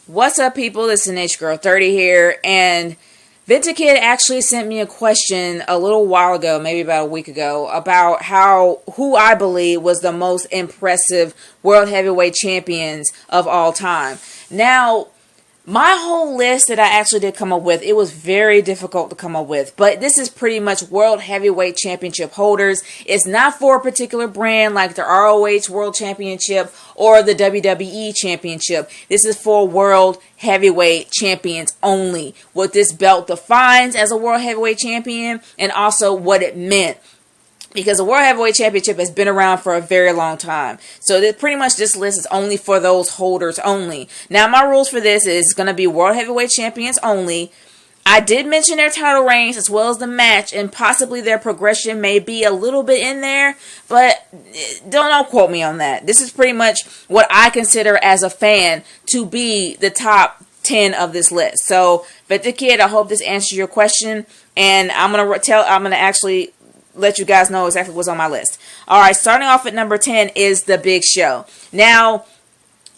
What's up, people? This is Nature Girl 30 here, and Ventekid actually sent me a question a little while ago, maybe about a week ago, about who I believe was the most impressive World Heavyweight Champions of all time. Now, my whole list that I actually did come up with, it was very difficult to come up with. But this is pretty much World Heavyweight Championship holders. It's not for a particular brand like the ROH World Championship or the WWE Championship. This is for World Heavyweight Champions only. What this belt defines as a World Heavyweight Champion and also what it meant. Because the World Heavyweight Championship has been around for a very long time. So pretty much this list is only for those holders only. Now, my rules for this is going to be World Heavyweight Champions only. I did mention their title reigns as well as the match, and possibly their progression may be a little bit in there, but don't quote me on that. This is pretty much what I consider as a fan to be the top 10 of this list. So, Ventekid, I hope this answers your question, and I'm gonna actually let you guys know exactly what's on my list. Alright, starting off at number 10 is The Big Show. Now,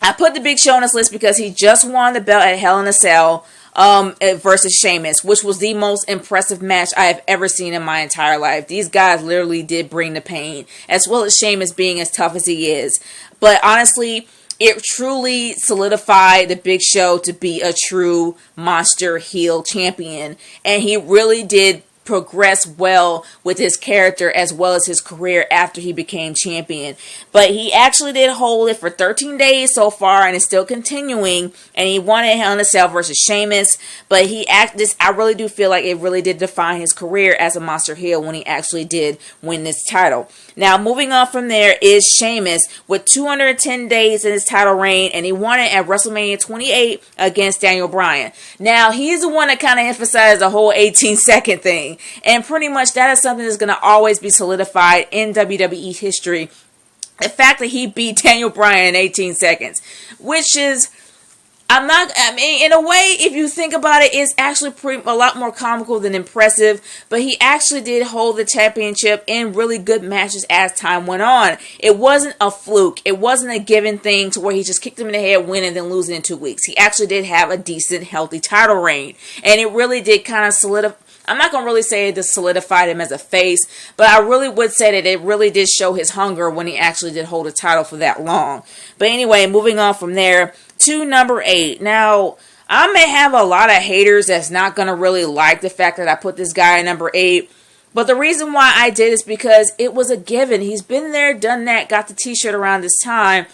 I put The Big Show on this list because he just won the belt at Hell in a Cell versus Sheamus, which was the most impressive match I have ever seen in my entire life. These guys literally did bring the pain, as well as Sheamus being as tough as he is. But honestly, it truly solidified The Big Show to be a true monster heel champion, and he really did progress well with his character as well as his career after he became champion. But he actually did hold it for 13 days so far and is still continuing, and he won at Hell in a Cell versus Sheamus. But I really do feel like it really did define his career as a monster heel when he actually did win this title. Now, moving on from there is Sheamus with 210 days in his title reign, and he won it at WrestleMania 28 against Daniel Bryan. Now, he's the one that kind of emphasized the whole 18-second thing, and pretty much that is something that's going to always be solidified in WWE history. The fact that he beat Daniel Bryan in 18 seconds, which is, in a way, if you think about it, it's actually a lot more comical than impressive. But he actually did hold the championship in really good matches as time went on. It wasn't a fluke. It wasn't a given thing to where he just kicked him in the head, win, and then lose it in 2 weeks. He actually did have a decent, healthy title reign. And it really did kind of solidify. I'm not going to really say it solidified him as a face, but I really would say that it really did show his hunger when he actually did hold a title for that long. But anyway, moving on from there to number 8. Now, I may have a lot of haters that's not going to really like the fact that I put this guy at number 8. But the reason why I did is because it was a given. He's been there, done that, got the t-shirt around this time.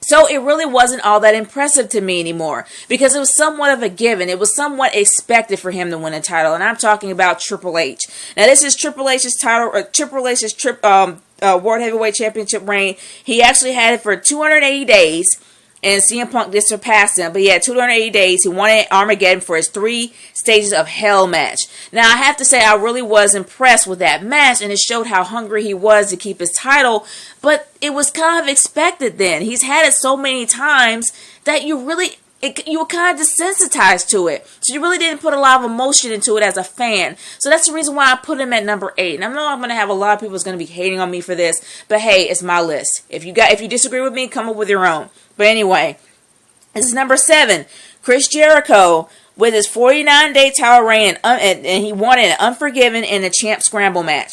So it really wasn't all that impressive to me anymore because it was somewhat of a given. It was somewhat expected for him to win a title, and I'm talking about Triple H. Now, this is Triple H's title, or Triple H's World Heavyweight Championship reign. He actually had it for 280 days, and CM Punk did surpass him, but he had 280 days. He won at Armageddon for his 3 Stages of Hell match. Now, I have to say, I really was impressed with that match, and it showed how hungry he was to keep his title, but it was kind of expected then. He's had it so many times that you were kind of desensitized to it. So you really didn't put a lot of emotion into it as a fan. So that's the reason why I put him at number 8. And I know I'm going to have a lot of people who's going to be hating on me for this, but hey, it's my list. If you disagree with me, come up with your own. But anyway, this is number 7. Chris Jericho with his 49-day title reign, and he won it Unforgiven in the Champ Scramble match.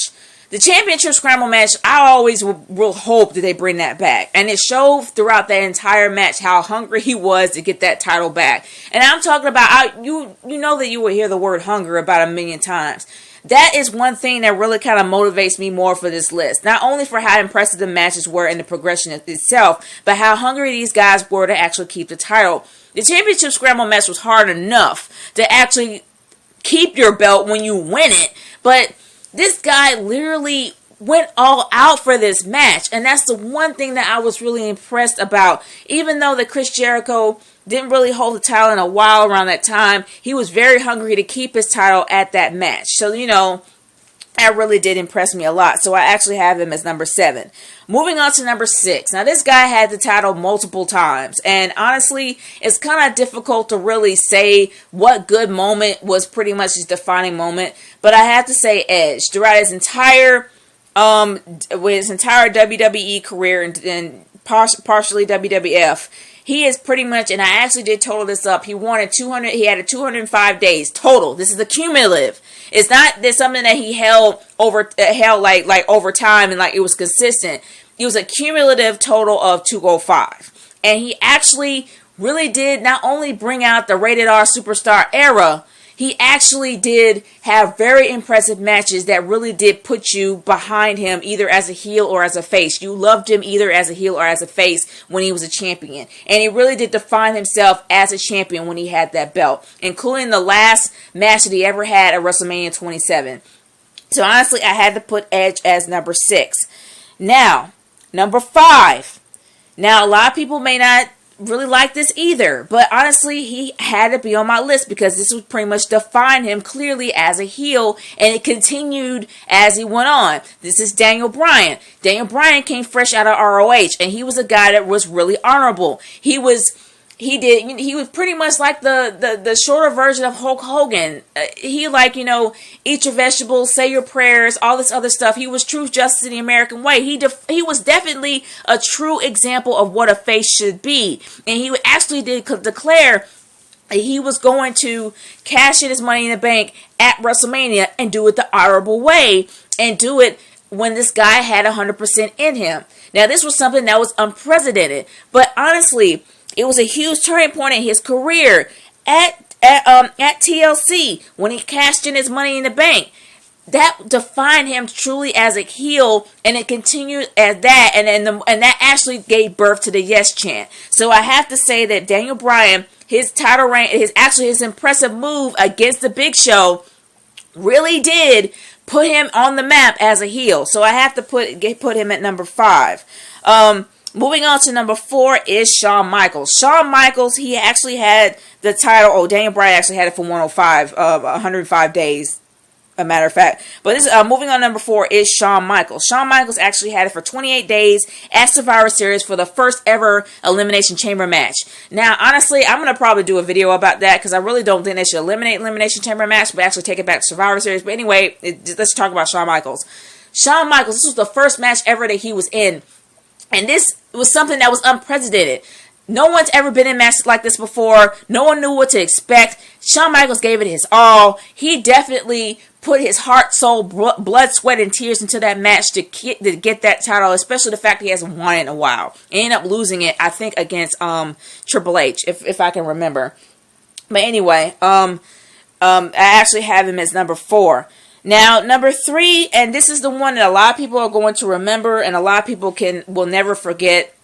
The Championship Scramble match, I always will hope that they bring that back. And it showed throughout that entire match how hungry he was to get that title back. And I'm talking about, you know that you will hear the word hunger about a million times. That is one thing that really kind of motivates me more for this list. Not only for how impressive the matches were and the progression itself, but how hungry these guys were to actually keep the title. The Championship Scramble match was hard enough to actually keep your belt when you win it, but this guy literally went all out for this match, and that's the one thing that I was really impressed about. Even though that Chris Jericho didn't really hold the title in a while around that time, he was very hungry to keep his title at that match. So, that really did impress me a lot. So I actually have him as number 7. Moving on to number 6. Now, this guy had the title multiple times, and honestly, it's kind of difficult to really say what good moment was pretty much his defining moment. But I have to say Edge. Throughout his entire WWE career and partially WWF, he is pretty much, and I actually did total this up. He had 205 days total. This is the cumulative. It's not this something that he held like over time and like it was consistent. It was a cumulative total of 205. And he actually really did not only bring out the rated R superstar era, he actually did have very impressive matches that really did put you behind him either as a heel or as a face. You loved him either as a heel or as a face when he was a champion. And he really did define himself as a champion when he had that belt, including the last match that he ever had at WrestleMania 27. So honestly, I had to put Edge as number 6. Now, number 5. Now, a lot of people may not really like this either, but honestly, he had to be on my list because this would pretty much define him clearly as a heel, and it continued as he went on. This is Daniel Bryan. Daniel Bryan came fresh out of ROH, and he was a guy that was really honorable. He was pretty much like the shorter version of Hulk Hogan. He eat your vegetables, say your prayers, all this other stuff. He was true justice in the American way. He was definitely a true example of what a face should be. And he actually did declare he was going to cash in his money in the bank at WrestleMania and do it the honorable way and do it when this guy had 100% in him. Now, this was something that was unprecedented, but honestly, it was a huge turning point in his career at TLC when he cashed in his money in the bank. That defined him truly as a heel, and it continued as that, and that actually gave birth to the Yes Chant. So I have to say that Daniel Bryan, his title reign, his impressive move against the Big Show, really did put him on the map as a heel. So I have to put him at number 5. Moving on to number 4 is Shawn Michaels. Shawn Michaels, he actually had the title. Daniel Bryan actually had it for 105 days, a matter of fact. But this moving on, number 4 is Shawn Michaels. Shawn Michaels actually had it for 28 days at Survivor Series for the first ever Elimination Chamber match. Now, honestly, I'm going to probably do a video about that because I really don't think they should eliminate Elimination Chamber match, but actually take it back to Survivor Series. But anyway, let's talk about Shawn Michaels. Shawn Michaels, this was the first match ever that he was in. And this was something that was unprecedented. No one's ever been in matches like this before. No one knew what to expect. Shawn Michaels gave it his all. He definitely put his heart, soul, blood, sweat, and tears into that match to get that title, especially the fact he hasn't won it in a while. He ended up losing it, I think, against Triple H, if I can remember. But anyway, I actually have him as number 4. Now, number 3, and this is the one that a lot of people are going to remember and a lot of people will never forget,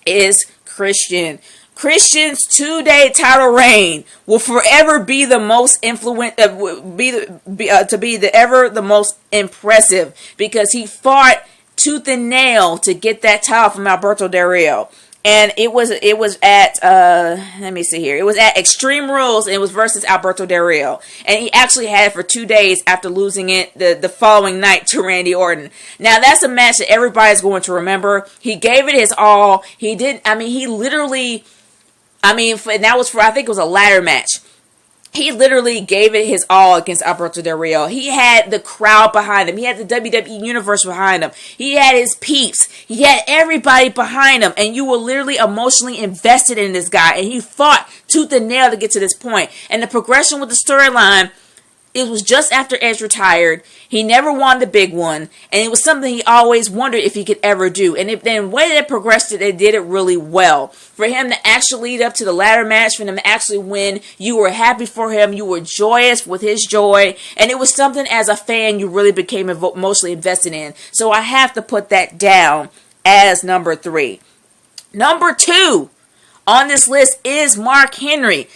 is Christian. Christian's 2-day title reign will forever be the most the most impressive because he fought tooth and nail to get that title from Alberto Del Rio. And it was at let me see here. It was at Extreme Rules, and it was versus Alberto Del Rio. And he actually had it for 2 days after losing it the following night to Randy Orton. Now that's a match that everybody's going to remember. He gave it his all. And that was I think it was a ladder match. He literally gave it his all against Alberto Del Rio. He had the crowd behind him. He had the WWE Universe behind him. He had his peeps. He had everybody behind him. And you were literally emotionally invested in this guy. And he fought tooth and nail to get to this point. And the progression with the storyline, it was just after Edge retired. He never won the big one. And it was something he always wondered if he could ever do. And then the way they progressed it, they did it really well. For him to actually lead up to the ladder match, for him to actually win, you were happy for him. You were joyous with his joy. And it was something as a fan you really became emotionally invested in. So I have to put that down as number 3. Number 2 on this list is Mark Henry.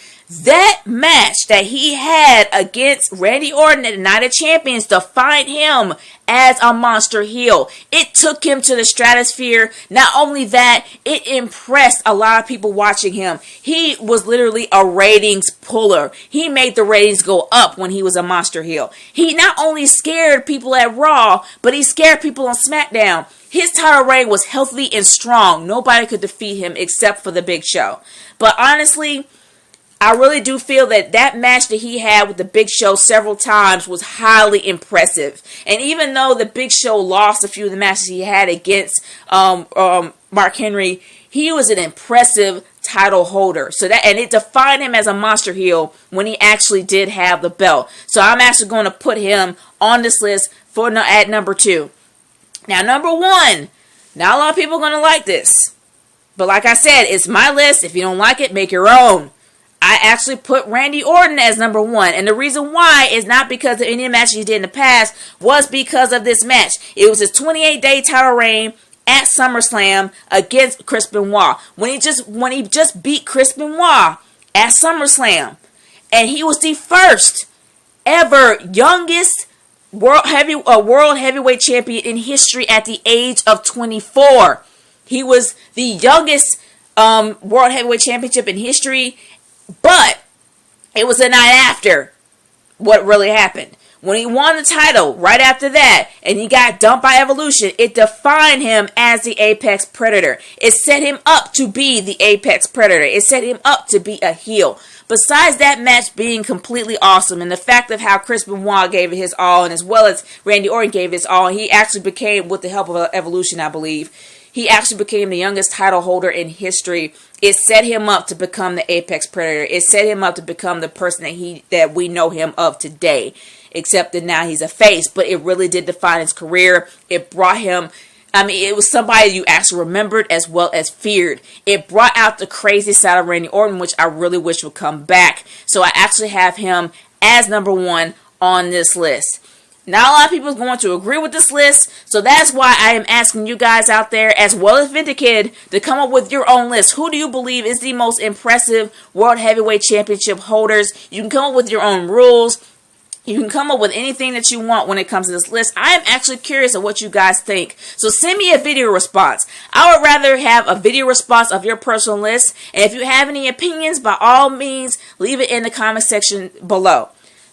That match that he had against Randy Orton at the Night of Champions defined him as a monster heel. It took him to the stratosphere. Not only that, it impressed a lot of people watching him. He was literally a ratings puller. He made the ratings go up when he was a monster heel. He not only scared people at Raw, but he scared people on SmackDown. His title reign was healthy and strong. Nobody could defeat him except for the Big Show. But honestly, I really do feel that match that he had with the Big Show several times was highly impressive. And even though the Big Show lost a few of the matches he had against Mark Henry, he was an impressive title holder. So that, and it defined him as a monster heel when he actually did have the belt. So I'm actually going to put him on this list for at number 2. Now, number 1, not a lot of people are going to like this. But like I said, it's my list. If you don't like it, make your own. I actually put Randy Orton as number 1. And the reason why is not because of any match he did in the past, was because of this match. It was his 28-day title reign at SummerSlam against Chris Benoit. When he just beat Chris Benoit at SummerSlam. And he was the first ever youngest world heavyweight champion in history at the age of 24. He was the youngest world heavyweight championship in history. But it was the night after what really happened. When he won the title right after that and he got dumped by Evolution, it defined him as the Apex Predator. It set him up to be the Apex Predator. It set him up to be a heel. Besides that match being completely awesome and the fact of how Chris Benoit gave it his all, and as well as Randy Orton gave his all, he actually became, with the help of Evolution, I believe, he actually became the youngest title holder in history. It set him up to become the Apex Predator. It set him up to become the person that we know him of today. Except that now he's a face. But it really did define his career. It brought him, it was somebody you actually remembered as well as feared. It brought out the crazy side of Randy Orton, which I really wish would come back. So I actually have him as number 1 on this list. Not a lot of people are going to agree with this list, so that's why I am asking you guys out there, as well as Ventekid, to come up with your own list. Who do you believe is the most impressive World Heavyweight Championship holders? You can come up with your own rules. You can come up with anything that you want when it comes to this list. I am actually curious of what you guys think. So send me a video response. I would rather have a video response of your personal list. And if you have any opinions, by all means, leave it in the comment section below.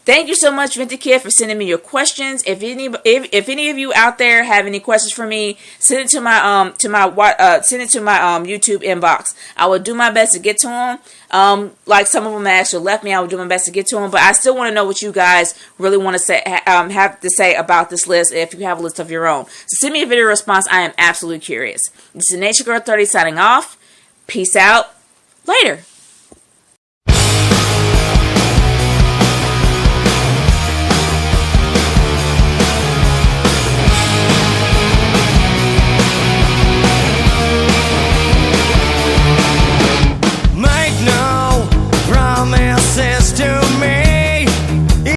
Thank you so much, Ventekid, for sending me your questions. If any of you out there have any questions for me, send it to my YouTube inbox. I will do my best to get to them. Like some of them actually left me, I will do my best to get to them. But I still want to know what you guys really want to say, have to say about this list. If you have a list of your own, so send me a video response. I am absolutely curious. This is Nature Girl 30 signing off. Peace out. Later.